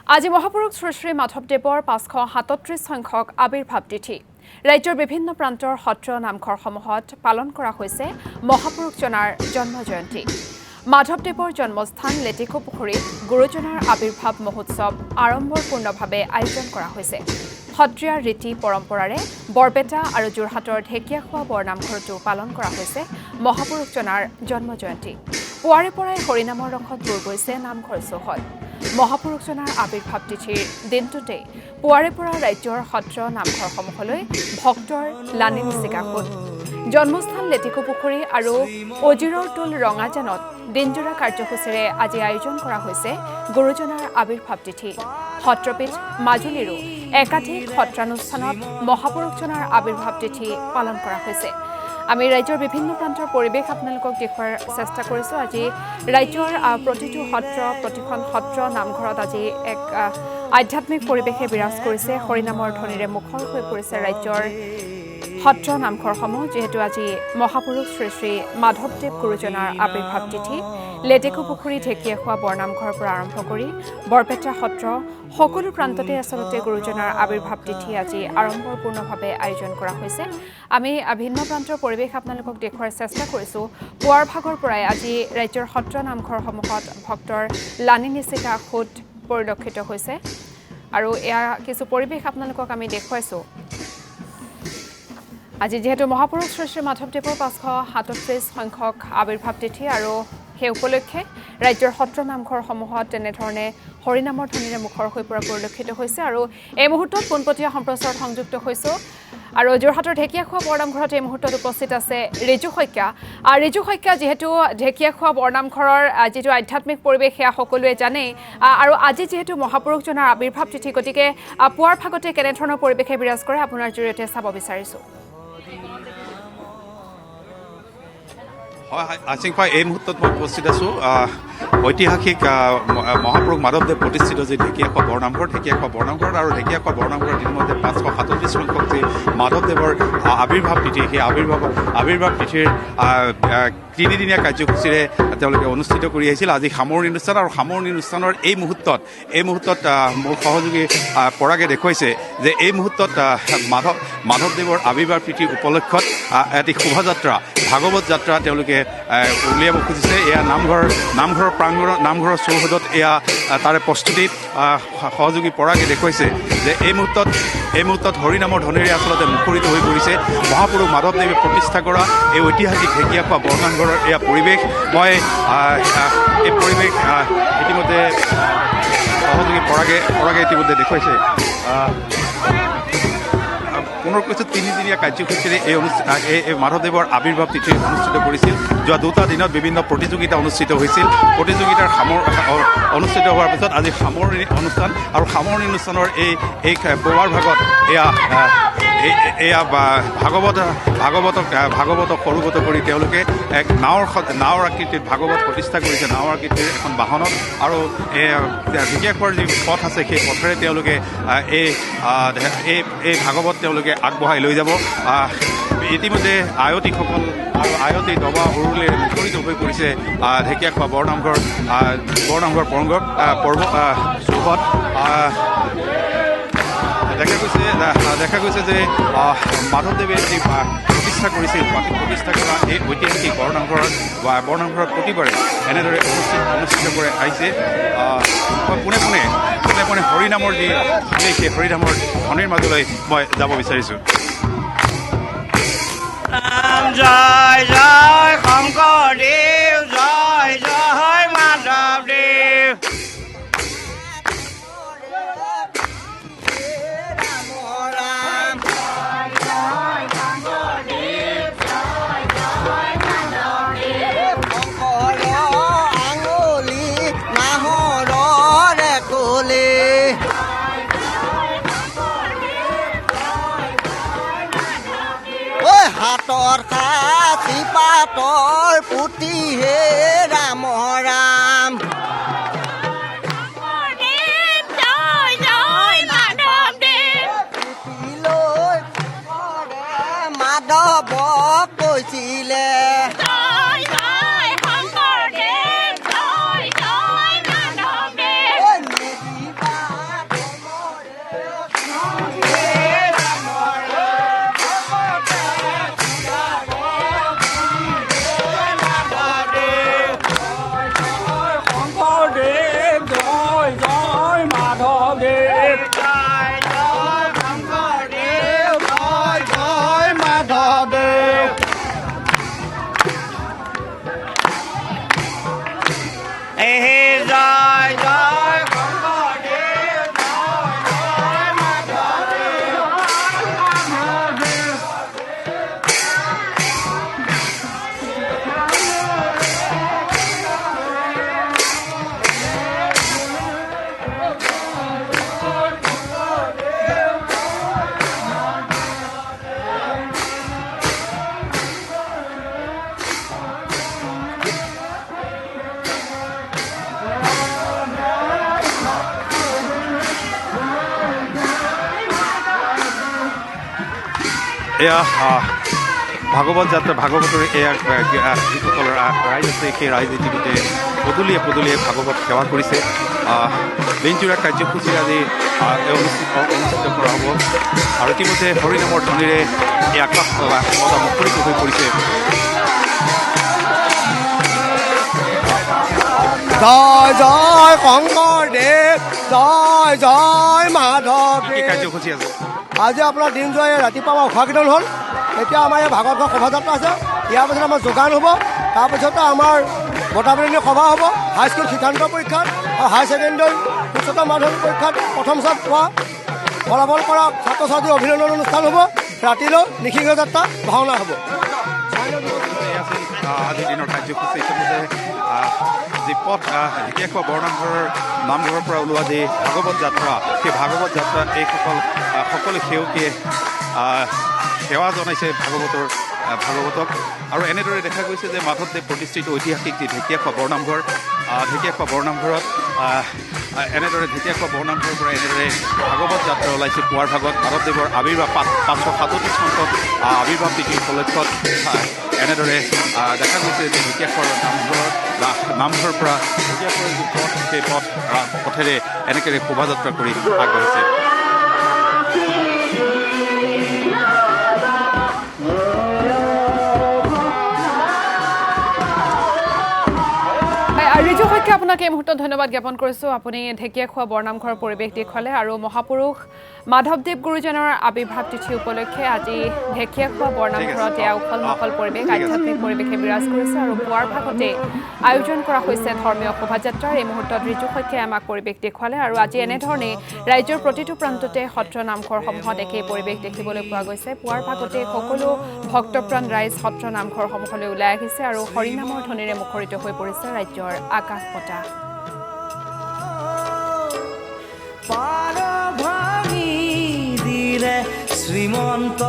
আজি মহাপুৰুষ শ্ৰী শ্ৰী মাধৱদেৱৰ 537 সংখ্যক আবিৰ্ভাৱ তিথি ৰাজ্যৰ বিভিন্ন প্ৰান্তৰ সত্ৰ নামঘৰসমূহত পালন কৰা হৈছে মহাপুৰুষজনাৰ জন্ম জয়ন্তী। মাধৱদেৱৰ জন্মস্থান লেটেকুপুখুৰীত গুৰুজনাৰ আবিৰ্ভাৱ মহোৎসৱ আড়ম্বৰপূৰ্ণভাৱে আয়োজন কৰা হৈছে। সত্ৰীয়া ৰীতি পৰম্পৰাৰে বৰপেটা আৰু যোৰহাটৰ ঢেকীয়াখোৱা বৰনামঘৰতো পালন কৰা হৈছে মহাপুৰুষজনাৰ জন্ম জয়ন্তী। পুৱাৰে পৰাই হৰিনামৰ ৰসত বুৰ গৈছে নামঘৰ চৌহদ। মহাপুৰুষজনাৰ আবিৰ্ভাৱ তিথিৰ দিনটোতে পুৱাৰে পৰা ৰাজ্যৰ সত্ৰ নামঘৰসমূহলৈ ভক্তৰ লানি নিচিকা হ'ল। জন্মস্থান লেটেকুপুখুৰী আৰু অজিৰৰ টোল ৰঙাজানত দিনজোৰা কাৰ্যসূচীৰে আজি আয়োজন কৰা হৈছে গুৰুজনাৰ আবিৰ্ভাৱ তিথি। সত্ৰপীঠ মাজুলীৰো একাধিক সত্ৰানুষ্ঠানত মহাপুৰুষজনাৰ আবিৰ্ভাৱ তিথি পালন কৰা হৈছে। আমি ৰাজ্যৰ বিভিন্ন প্ৰান্তৰ পৰিৱেশ আপোনালোকক দেখুৱাৰ চেষ্টা কৰিছোঁ। আজি ৰাজ্যৰ প্ৰতিটো সত্ৰ প্ৰতিখন সত্ৰ নামঘৰত আজি এক আধ্যাত্মিক পৰিৱেশে বিৰাজ কৰিছে। হৰিনামৰ ধ্বনিৰে মুখৰ হৈ পৰিছে ৰাজ্যৰ সত্ৰ নামঘৰসমূহ, যিহেতু আজি মহাপুৰুষ শ্ৰী শ্ৰী মাধৱদেৱ গুৰুজনাৰ আবিৰ্ভাৱ তিথি। লেটেকুপুখুৰী ঢেকীয়াখোৱা বৰনামঘৰৰ পৰা আৰম্ভ কৰি বৰপেটা সত্ৰ সকলো প্ৰান্ততে আচলতে গুৰুজনাৰ আবিৰ্ভাৱ তিথি আজি আড়ম্বৰপূৰ্ণভাৱে আয়োজন কৰা হৈছে। আমি ভিন্ন প্ৰান্তৰ পৰিৱেশ আপোনালোকক দেখুৱাৰ চেষ্টা কৰিছোঁ। পুৱাৰ ভাগৰ পৰাই আজি ৰাজ্যৰ সত্ৰ নামঘৰসমূহত ভক্তৰ লানি নিচিকা সোঁত পৰিলক্ষিত হৈছে আৰু এয়া কিছু পৰিৱেশ আপোনালোকক আমি দেখুৱাইছোঁ। আজি যিহেতু মহাপুৰুষ শ্ৰী শ্ৰী মাধৱদেৱৰ 537 সংখ্যক আবিৰ্ভাৱ তিথি আৰু সেই উপলক্ষে ৰাজ্যৰ সত্ৰ নামঘৰসমূহত তেনেধৰণে হৰিনামৰ ধ্বনিৰে মুখৰ হৈ পৰা পৰিলক্ষিত হৈছে। আৰু এই মুহূৰ্তত পোনপটীয়া সম্প্ৰচাৰত সংযুক্ত হৈছোঁ আৰু যোৰহাটৰ ঢেকীয়াখোৱা বৰনামঘৰত এই মুহূৰ্তত উপস্থিত আছে ৰিজু শইকীয়া। ৰিজু শইকীয়া, যিহেতু ঢেকীয়াখোৱা বৰনামঘৰৰ যিটো আধ্যাত্মিক পৰিৱেশ সেয়া সকলোৱে জানেই, আৰু আজি যিহেতু মহাপুৰুষজনাৰ আবিৰ্ভাৱ তিথি, গতিকে পুৱাৰ ভাগতে কেনেধৰণৰ পৰিৱেশে বিৰাজ কৰে আপোনাৰ জৰিয়তে চাব বিচাৰিছোঁ। হয়, আশিংফা এই মুহূৰ্তত মই উপস্থিত আছোঁ ঐতিহাসিক মহাপুৰুষ মাধৱদেৱ প্ৰতিষ্ঠিত যি ঢেকীয়াখোৱা বৰনামঘৰত আৰু ঢেকীয়াখোৱা বৰনামঘৰত ইতিমধ্যে 537 সংখ্যক যি মাধৱদেৱৰ আবিৰ্ভাৱ তিথি, সেই আবিৰ্ভাৱ তিথিৰ তিনিদিনীয়া কাৰ্যসূচীৰে তেওঁলোকে অনুষ্ঠিত কৰি আহিছিল। আজি সামৰণি অনুষ্ঠান, আৰু সামৰণি অনুষ্ঠানৰ এই মুহূৰ্তত মোৰ সহযোগী পৰাগে দেখুৱাইছে যে এই মুহূৰ্তত মাধৱদেৱৰ আবিৰ্ভাৱ তিথি উপলক্ষত এটি শোভাযাত্ৰা, ভাগৱত যাত্ৰা তেওঁলোকে উলিয়াব খুজিছে। এয়া নামঘৰৰ প্ৰাংগণ, নামঘৰৰ চৌহদত এয়া তাৰে প্ৰস্তুতি সহযোগী পৰাগে দেখুৱাইছে যে এই মুহূৰ্তত হৰিনামৰ ধ্বনিৰে আচলতে মুখৰিত হৈ পৰিছে মহাপুৰুষ মাধৱদেৱে প্ৰতিষ্ঠা কৰা এই ঐতিহাসিক ঢেকীয়াখোৱা বৰনামঘৰৰ এয়া পৰিৱেশ। মই এই পৰিৱেশ ইতিমধ্যে সহযোগী পৰাগে ইতিমধ্যে দেখুৱাইছে। পুনৰ কৈছোঁ, তিনিদিনীয়া কাৰ্যসূচীৰে এই মাধৱদেৱৰ আবিৰ্ভাৱ তিথি অনুষ্ঠিত কৰিছিল। যোৱা দুটা দিনত বিভিন্ন প্ৰতিযোগিতা অনুষ্ঠিত হৈছিল। প্ৰতিযোগিতাৰ অনুষ্ঠিত হোৱাৰ পিছত আজি সামৰণি অনুষ্ঠান, আৰু সামৰণি অনুষ্ঠানৰ এই পুৱাৰ ভাগত এয়া ভাগৱতক সৰুগত কৰি তেওঁলোকে এক নাৱৰ আকৃতিত ভাগৱত প্ৰতিষ্ঠা কৰিছে, নাৱৰ আকৃতিৰ এখন বাহনত। আৰু ঢেকীয়াখোৱাৰ যি পথ আছে সেই পথেৰে তেওঁলোকে এই ভাগৱত তেওঁলোকে আগবঢ়াই লৈ যাব। ইতিমধ্যে আয়তীসকল আৰু আয়তী দবা উৰুলিৰে মুখৰিত হৈ পৰিছে ঢেকীয়াখোৱা বৰনামঘৰ চৌহদ। দেখা গৈছে যে মাধৱদেৱে যি প্ৰতিষ্ঠা কৰিছিল, প্ৰতিষ্ঠা কৰা এই ঐতিহাসিক বৰনামঘৰত প্ৰতিবাৰে এনেদৰে অনুষ্ঠিত কৰি আহিছে। পোনে পোনে হৰিনামৰ যি ধ্বনি, সেই হৰিনামৰ ধ্বনিৰ মাজলৈ মই যাব বিচাৰিছোঁ। জয় জয় শংকৰদেৱ, জয় জয় মাধৱদেৱ। হাতৰ কাঠি পাতৰ পুতি হে ৰাম ৰাম। মাধৱক কৈছিলে এয়া ভাগৱত যাত্ৰা ভাগৱতৰ এয়া যিসকল ৰাইজ আছে সেই ৰাইজে ইতিমধ্যে পদূলিয়ে পদূলিয়ে ভাগৱত সেৱা কৰিছে দিনজোৰা কাৰ্যসূচী আজি অনুষ্ঠিত কৰা হ'ব আৰু ইতিমধ্যে হৰিনামৰ ধ্বনিৰে এই আকাশ সদা মুখৰিত হৈ পৰিছে জয় জয় শংকৰদেৱ জয় জয় মাধৱ কি কাৰ্যসূচী আছে আজি আপোনাৰ দিন যোৱা ৰাতিপুৱা আমাৰ উষা কীৰ্তন হ'ল এতিয়া আমাৰ এই ভাগৱত শোভাযাত্ৰা আছে ইয়াৰ পাছত আমাৰ যোগান হ'ব তাৰপিছতে আমাৰ বঁটাবৰণী সভা হ'ব হাইস্কুল শিক্ষান্ত পৰীক্ষাত আৰু হায়াৰ ছেকেণ্ডেৰী উচ্চতৰ মাধ্যমিক পৰীক্ষাত প্ৰথম স্থান পোৱা ফলাফল কৰা ছাত্ৰ ছাত্ৰীৰ অভিনন্দন অনুষ্ঠান হ'ব ৰাতিলৈ নিশিংহ যাত্ৰা ভাওনা হ'ব আজিৰ দিনৰ কাৰ্যসূচী ইতিমধ্যে যি পথ ঢেকীয়াখোৱা বৰনামঘৰৰ নামঘৰৰ পৰা ওলোৱা যি ভাগৱত যাত্ৰা সেই ভাগৱত যাত্ৰা এইসকল সকলো সেৱকীয়ে সেৱা জনাইছে ভাগৱতক আৰু এনেদৰে দেখা গৈছে যে মাধৱদেৱ প্ৰতিষ্ঠিত ঐতিহাসিক যি ঢেকীয়াখোৱা বৰনামঘৰ ঢেকীয়াখোৱা বৰনামঘৰত এনেদৰে ঢেকীয়াখোৱা বৰনামঘৰৰ পৰা এনেদৰে ভাগৱত যাত্ৰা ওলাইছে পুৱাৰ ভাগত মাধৱদেৱৰ আৱিৰ্ভাৱ 537 সংখ্যক আৱিৰ্ভাৱ তিথি উপলক্ষত এনেদৰে দেখা গৈছে যে ঢেকীয়াখোৱাৰ নামঘৰৰ পৰা ঢেকীয়াখোৱাৰ যি পথ সেই পথেৰে এনেকৈ শোভাযাত্ৰা কৰি আগবাঢ়িছে ৰিজু শইকীয়া আপোনাক এই মুহূৰ্তত ধন্যবাদ জ্ঞাপন কৰিছোঁ আপুনি ঢেকীয়াখোৱা বৰনামঘৰৰ পৰিৱেশ দেখুৱালে আৰু মহাপুৰুষ মাধৱদেৱ গুৰুজনৰ আৱিৰ্ভাৱ তিথি উপলক্ষে আজি ঢেকীয়াখোৱা বৰনামঘৰত এয়া উখল মাখল পৰিৱেশ আধ্যাত্মিক পৰিৱেশে বিৰাজ কৰিছে আৰু পুৱাৰ ভাগতে আয়োজন কৰা হৈছে ধৰ্মীয় শোভাযাত্ৰাৰ এই মুহূৰ্তত ৰিজু শইকীয়াই আমাক পৰিৱেশ দেখুৱালে আৰু আজি এনেধৰণে ৰাজ্যৰ প্ৰতিটো প্ৰান্ততে সত্ৰ নামঘৰসমূহত একেই পৰিৱেশ দেখিবলৈ পোৱা গৈছে পুৱাৰ ভাগতে সকলো ভক্তপ্ৰাণ ৰাইজ সত্ৰ নামঘৰসমূহলৈ ওলাই আহিছে আৰু হৰিনামৰ ধ্বনিৰে মুখৰিত হৈ পৰিছে ৰাজ্যৰ আকাশ বতাহ পাৰ ভাঙি দিলে শ্ৰীমন্ত